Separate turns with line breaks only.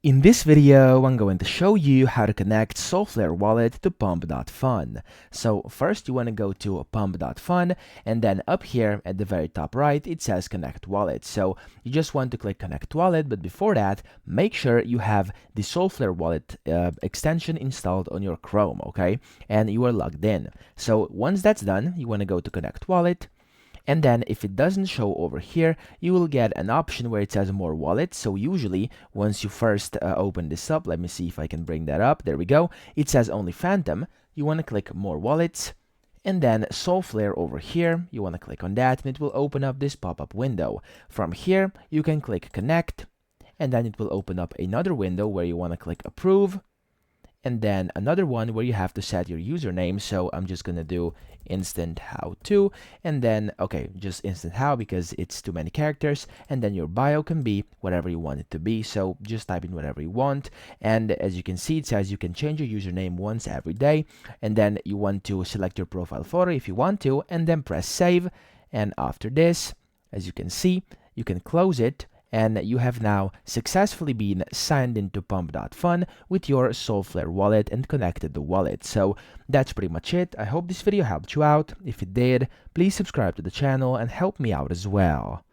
In this video, I'm going to show you how to connect Solflare Wallet to Pump.Fun. So first you want to go to Pump.Fun, and then up here at the very top right, it says Connect Wallet. So you just want to click Connect Wallet, but before that, make sure you have the Solflare Wallet extension installed on your Chrome, okay? And you are logged in. So once that's done, you want to go to Connect Wallet. And then if it doesn't show over here, you will get an option where it says more wallets. So usually once you first open this up, let me see if I can bring that up. There we go. It says only Phantom. You want to click more wallets. And then Solflare over here, you want to click on that and it will open up this pop-up window. From here, you can click connect, and then it will open up another window where you want to click approve, and then another one where you have to set your username. So I'm just gonna do instant how to, and then okay, just instant how because it's too many characters, and then your bio can be whatever you want it to be, so just type in whatever you want. And as you can see, it says you can change your username once every day, and then you want to select your profile photo if you want to, and then press save. And after this, as you can see, you can close it, and you have now successfully been signed into Pump.Fun with your Solflare wallet and connected the wallet. So that's pretty much it. I hope this video helped you out. If it did, please subscribe to the channel and help me out as well.